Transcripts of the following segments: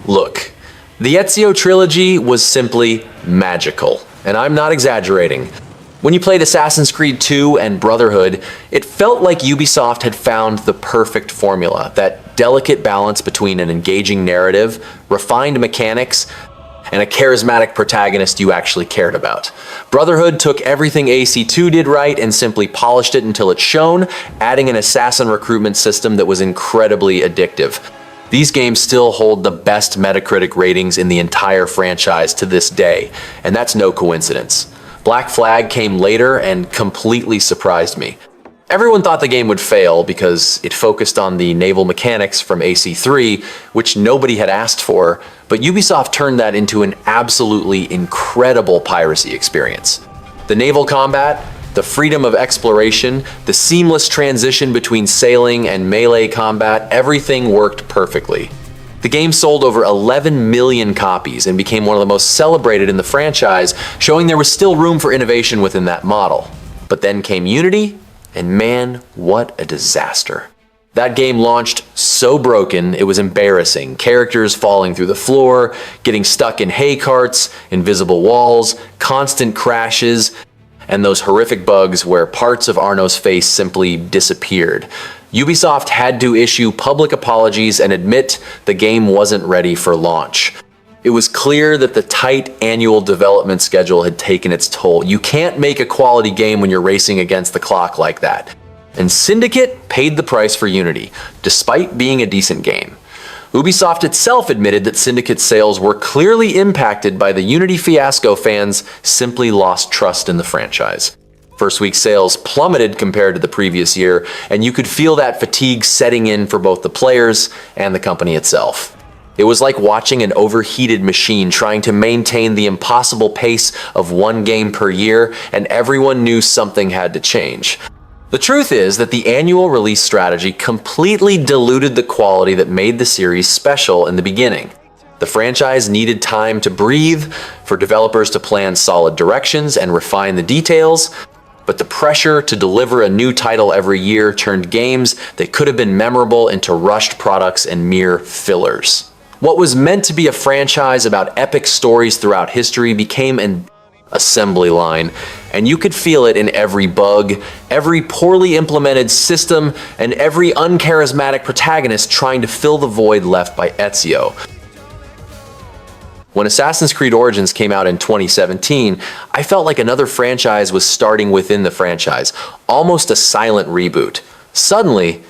Look, the Ezio trilogy was simply magical, and I'm not exaggerating. When you played Assassin's Creed 2 and Brotherhood, it felt like Ubisoft had found the perfect formula, that delicate balance between an engaging narrative, refined mechanics, and a charismatic protagonist you actually cared about. Brotherhood took everything AC2 did right and simply polished it until it shone, adding an assassin recruitment system that was incredibly addictive. These games still hold the best Metacritic ratings in the entire franchise to this day, and that's no coincidence. Black Flag came later and completely surprised me. Everyone thought the game would fail because it focused on the naval mechanics from AC3, which nobody had asked for, but Ubisoft turned that into an absolutely incredible piracy experience. The naval combat, the freedom of exploration, the seamless transition between sailing and melee combat, everything worked perfectly. The game sold over 11 million copies and became one of the most celebrated in the franchise, showing there was still room for innovation within that model. But then came Unity, and man, what a disaster. That game launched so broken, it was embarrassing. Characters falling through the floor, getting stuck in hay carts, invisible walls, constant crashes, and those horrific bugs where parts of Arno's face simply disappeared. Ubisoft had to issue public apologies and admit the game wasn't ready for launch. It was clear that the tight annual development schedule had taken its toll. You can't make a quality game when you're racing against the clock like that. And Syndicate paid the price for Unity, despite being a decent game. Ubisoft itself admitted that Syndicate sales were clearly impacted by the Unity fiasco. Fans simply lost trust in the franchise. First week sales plummeted compared to the previous year, and you could feel that fatigue setting in for both the players and the company itself. It was like watching an overheated machine trying to maintain the impossible pace of one game per year, and everyone knew something had to change. The truth is that the annual release strategy completely diluted the quality that made the series special in the beginning. The franchise needed time to breathe, for developers to plan solid directions and refine the details, but the pressure to deliver a new title every year turned games that could have been memorable into rushed products and mere fillers. What was meant to be a franchise about epic stories throughout history became an assembly line, and you could feel it in every bug, every poorly implemented system, and every uncharismatic protagonist trying to fill the void left by Ezio. When Assassin's Creed Origins came out in 2017, I felt like another franchise was starting within the franchise, almost a silent reboot. Suddenly,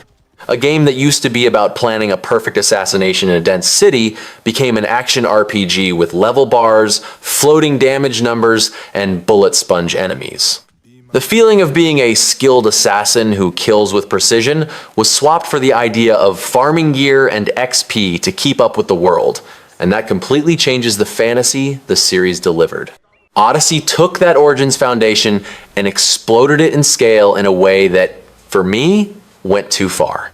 a game that used to be about planning a perfect assassination in a dense city became an action RPG with level bars, floating damage numbers, and bullet sponge enemies. The feeling of being a skilled assassin who kills with precision was swapped for the idea of farming gear and XP to keep up with the world, and that completely changes the fantasy the series delivered. Odyssey took that Origins foundation and exploded it in scale in a way that, for me, went too far.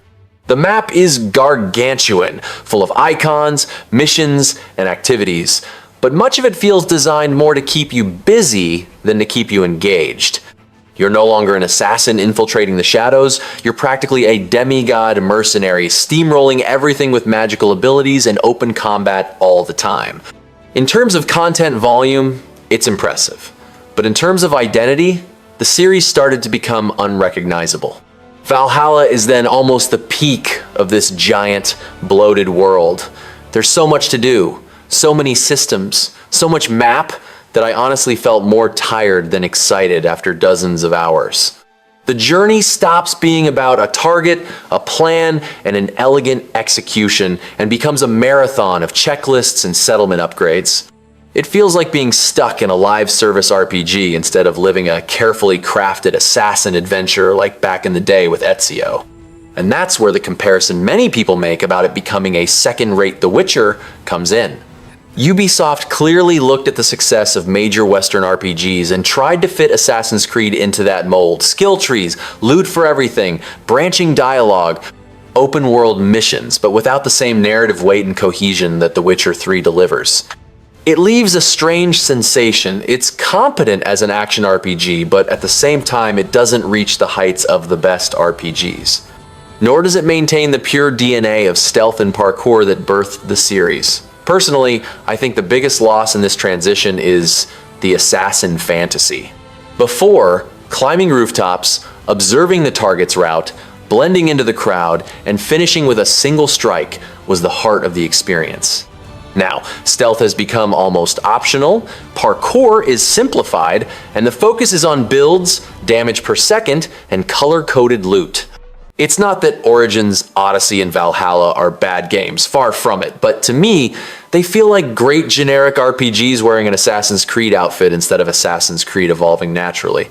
The map is gargantuan, full of icons, missions, and activities, but much of it feels designed more to keep you busy than to keep you engaged. You're no longer an assassin infiltrating the shadows, you're practically a demigod mercenary, steamrolling everything with magical abilities and open combat all the time. In terms of content volume, it's impressive. But in terms of identity, the series started to become unrecognizable. Valhalla is then almost the peak of this giant, bloated world. There's so much to do, so many systems, so much map, that I honestly felt more tired than excited after dozens of hours. The journey stops being about a target, a plan, and an elegant execution, and becomes a marathon of checklists and settlement upgrades. It feels like being stuck in a live service RPG instead of living a carefully crafted assassin adventure like back in the day with Ezio. And that's where the comparison many people make about it becoming a second-rate The Witcher comes in. Ubisoft clearly looked at the success of major Western RPGs and tried to fit Assassin's Creed into that mold. Skill trees, loot for everything, branching dialogue, open world missions, but without the same narrative weight and cohesion that The Witcher 3 delivers. It leaves a strange sensation. It's competent as an action RPG, but at the same time it doesn't reach the heights of the best RPGs. Nor does it maintain the pure DNA of stealth and parkour that birthed the series. Personally, I think the biggest loss in this transition is the assassin fantasy. Before, climbing rooftops, observing the target's route, blending into the crowd, and finishing with a single strike was the heart of the experience. Now, stealth has become almost optional, parkour is simplified, and the focus is on builds, damage per second, and color-coded loot. It's not that Origins, Odyssey, and Valhalla are bad games, far from it, but to me, they feel like great generic RPGs wearing an Assassin's Creed outfit instead of Assassin's Creed evolving naturally.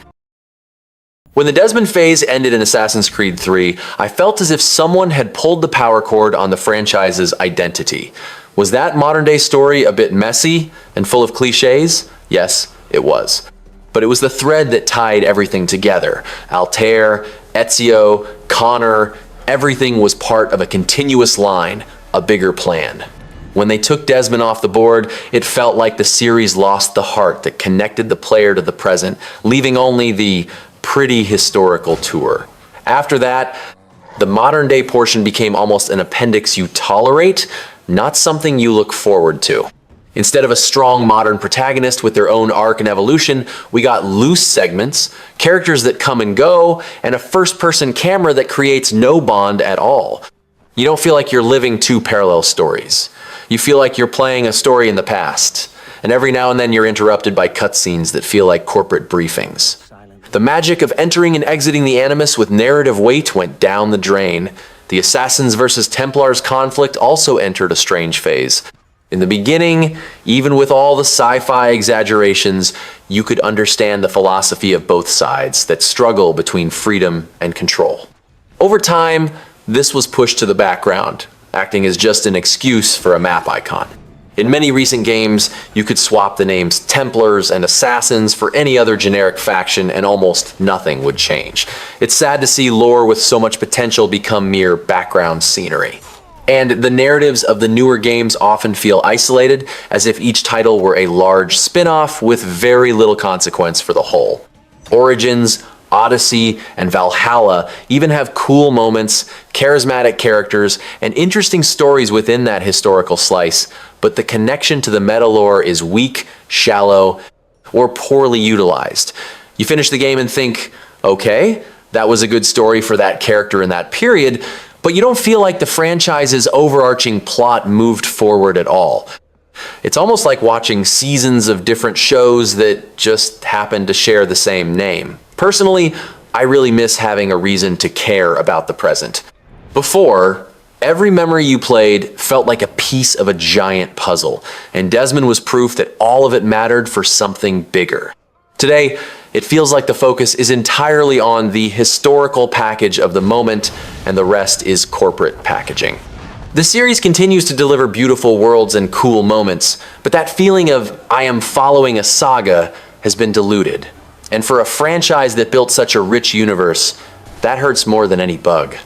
When the Desmond phase ended in Assassin's Creed 3, I felt as if someone had pulled the power cord on the franchise's identity. Was that modern-day story a bit messy and full of cliches? Yes, it was. But it was the thread that tied everything together. Altair, Ezio, Connor, everything was part of a continuous line, a bigger plan. When they took Desmond off the board, it felt like the series lost the heart that connected the player to the present, leaving only the pretty historical tour. After that, the modern-day portion became almost an appendix you tolerate, not something you look forward to. Instead of a strong modern protagonist with their own arc and evolution, we got loose segments, characters that come and go, and a first-person camera that creates no bond at all. You don't feel like you're living two parallel stories. You feel like you're playing a story in the past, and every now and then you're interrupted by cutscenes that feel like corporate briefings. The magic of entering and exiting the Animus with narrative weight went down the drain. The Assassins versus Templars conflict also entered a strange phase. In the beginning, even with all the sci-fi exaggerations, you could understand the philosophy of both sides that struggle between freedom and control. Over time, this was pushed to the background, acting as just an excuse for a map icon. In many recent games, you could swap the names Templars and Assassins for any other generic faction and almost nothing would change. It's sad to see lore with so much potential become mere background scenery. And the narratives of the newer games often feel isolated, as if each title were a large spin-off with very little consequence for the whole. Origins, Odyssey, and Valhalla even have cool moments, charismatic characters, and interesting stories within that historical slice, but the connection to the meta lore is weak, shallow, or poorly utilized. You finish the game and think, okay, that was a good story for that character in that period, but you don't feel like the franchise's overarching plot moved forward at all. It's almost like watching seasons of different shows that just happen to share the same name. Personally, I really miss having a reason to care about the present. Before, every memory you played felt like a piece of a giant puzzle, and Desmond was proof that all of it mattered for something bigger. Today, it feels like the focus is entirely on the historical package of the moment, and the rest is corporate packaging. The series continues to deliver beautiful worlds and cool moments, but that feeling of I am following a saga has been diluted. And for a franchise that built such a rich universe, that hurts more than any bug.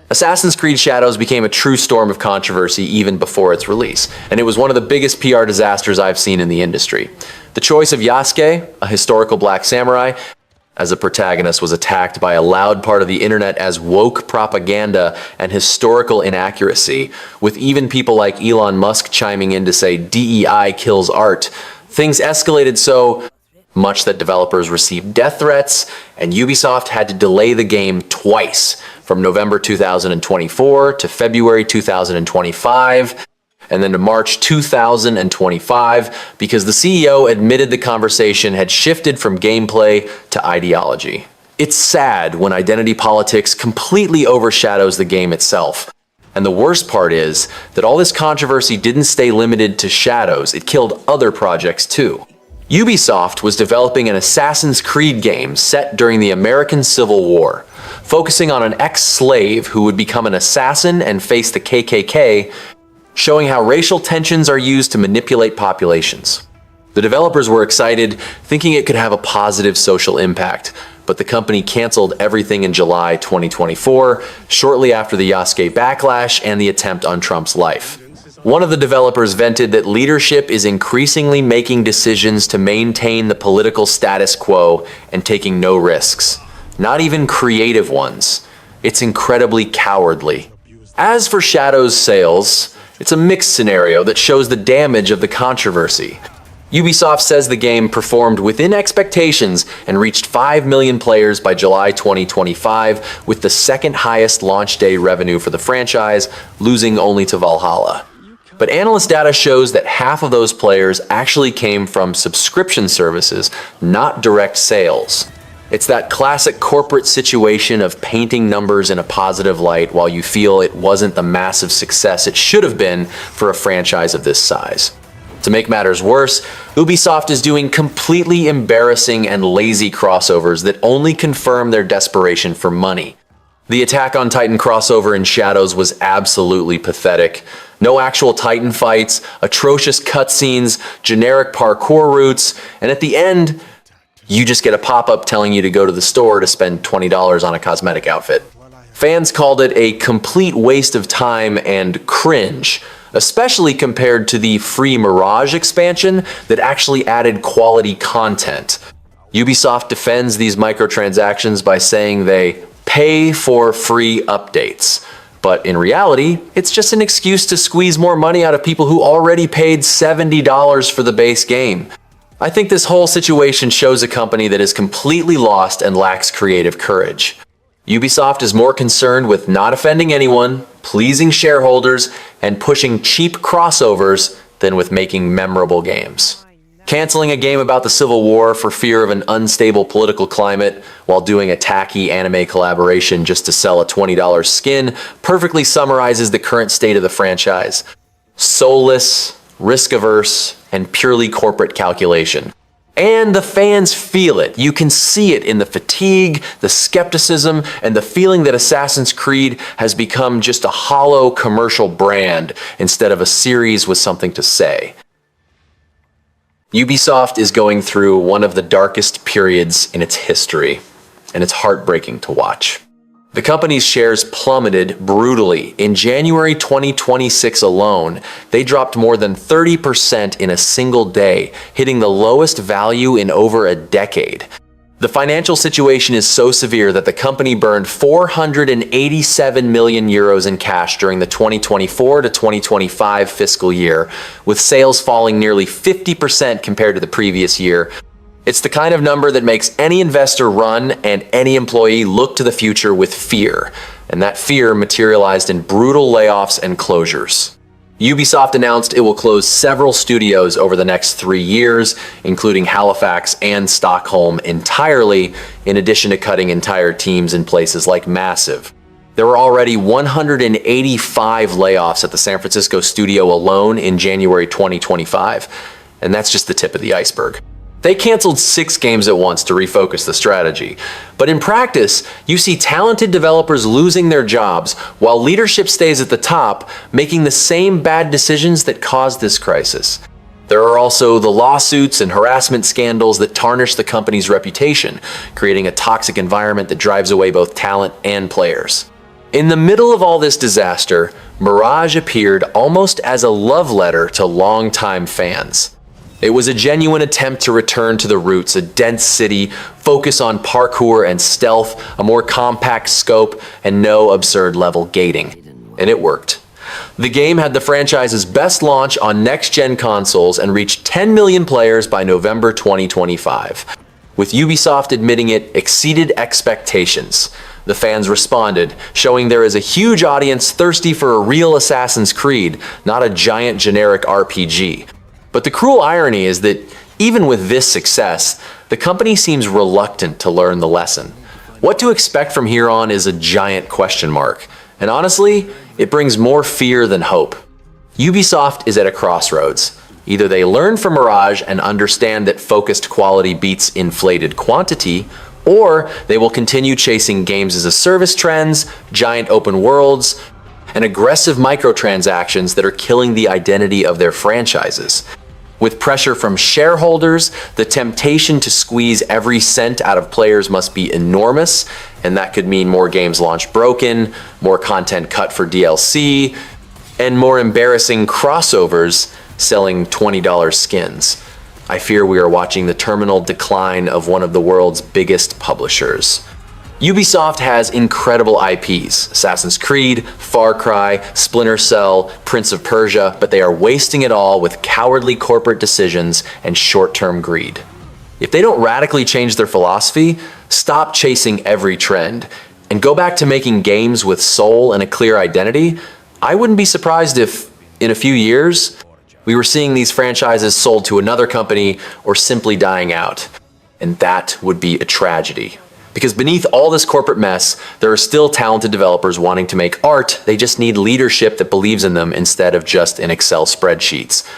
Assassin's Creed Shadows became a true storm of controversy even before its release, and it was one of the biggest PR disasters I've seen in the industry. The choice of Yasuke, a historical black samurai, as a protagonist was attacked by a loud part of the internet as woke propaganda and historical inaccuracy, with even people like Elon Musk chiming in to say DEI kills art. Things escalated so much that developers received death threats, and Ubisoft had to delay the game twice, from November 2024 to February 2025, and then to March 2025, because the CEO admitted the conversation had shifted from gameplay to ideology. It's sad when identity politics completely overshadows the game itself. And the worst part is that all this controversy didn't stay limited to Shadows, it killed other projects too. Ubisoft was developing an Assassin's Creed game set during the American Civil War, focusing on an ex-slave who would become an assassin and face the KKK, showing how racial tensions are used to manipulate populations. The developers were excited, thinking it could have a positive social impact, but the company canceled everything in July 2024, shortly after the Yasuke backlash and the attempt on Trump's life. One of the developers vented that leadership is increasingly making decisions to maintain the political status quo and taking no risks. not even creative ones. It's incredibly cowardly. As for Shadow's sales, it's a mixed scenario that shows the damage of the controversy. Ubisoft says the game performed within expectations and reached 5 million players by July 2025, with the second highest launch day revenue for the franchise, losing only to Valhalla. But analyst data shows that half of those players actually came from subscription services, not direct sales. It's that classic corporate situation of painting numbers in a positive light while you feel it wasn't the massive success it should have been for a franchise of this size. To make matters worse, Ubisoft is doing completely embarrassing and lazy crossovers that only confirm their desperation for money. The Attack on Titan crossover in Shadows was absolutely pathetic. No actual Titan fights, atrocious cutscenes, generic parkour routes, and at the end, you just get a pop-up telling you to go to the store to spend $20 on a cosmetic outfit. Fans called it a complete waste of time and cringe, especially compared to the free Mirage expansion that actually added quality content. Ubisoft defends these microtransactions by saying they pay for free updates. But in reality, it's just an excuse to squeeze more money out of people who already paid $70 for the base game. I think this whole situation shows a company that is completely lost and lacks creative courage. Ubisoft is more concerned with not offending anyone, pleasing shareholders, and pushing cheap crossovers than with making memorable games. Canceling a game about the Civil War for fear of an unstable political climate while doing a tacky anime collaboration just to sell a $20 skin perfectly summarizes the current state of the franchise. Soulless, risk-averse, and purely corporate calculation. And the fans feel it. You can see it in the fatigue, the skepticism, and the feeling that Assassin's Creed has become just a hollow commercial brand instead of a series with something to say. Ubisoft is going through one of the darkest periods in its history, and it's heartbreaking to watch. The company's shares plummeted brutally. In January 2026 alone, they dropped more than 30% in a single day, hitting the lowest value in over a decade. The financial situation is so severe that the company burned 487 million euros in cash during the 2024 to 2025 fiscal year, with sales falling nearly 50% compared to the previous year. It's the kind of number that makes any investor run and any employee look to the future with fear, and that fear materialized in brutal layoffs and closures. Ubisoft announced it will close several studios over the next 3 years, including Halifax and Stockholm entirely, in addition to cutting entire teams in places like Massive. There were already 185 layoffs at the San Francisco studio alone in January 2025, and that's just the tip of the iceberg. They canceled 6 games at once to refocus the strategy. But in practice, you see talented developers losing their jobs while leadership stays at the top, making the same bad decisions that caused this crisis. There are also the lawsuits and harassment scandals that tarnish the company's reputation, creating a toxic environment that drives away both talent and players. In the middle of all this disaster, Mirage appeared almost as a love letter to longtime fans. It was a genuine attempt to return to the roots, a dense city, focus on parkour and stealth, a more compact scope, and no absurd level gating. And it worked. The game had the franchise's best launch on next-gen consoles and reached 10 million players by November 2025. With Ubisoft admitting it exceeded expectations. The fans responded, showing there is a huge audience thirsty for a real Assassin's Creed, not a giant generic RPG. But the cruel irony is that even with this success, the company seems reluctant to learn the lesson. What to expect from here on is a giant question mark. And honestly, it brings more fear than hope. Ubisoft is at a crossroads. Either they learn from Mirage and understand that focused quality beats inflated quantity, or they will continue chasing games as a service trends, giant open worlds, and aggressive microtransactions that are killing the identity of their franchises. With pressure from shareholders, the temptation to squeeze every cent out of players must be enormous, and that could mean more games launched broken, more content cut for DLC, and more embarrassing crossovers selling $20 skins. I fear we are watching the terminal decline of one of the world's biggest publishers. Ubisoft has incredible IPs, Assassin's Creed, Far Cry, Splinter Cell, Prince of Persia, but they are wasting it all with cowardly corporate decisions and short-term greed. If they don't radically change their philosophy, stop chasing every trend, and go back to making games with soul and a clear identity, I wouldn't be surprised if, in a few years, we were seeing these franchises sold to another company or simply dying out. And that would be a tragedy. Because beneath all this corporate mess, there are still talented developers wanting to make art. They just need leadership that believes in them instead of just in Excel spreadsheets.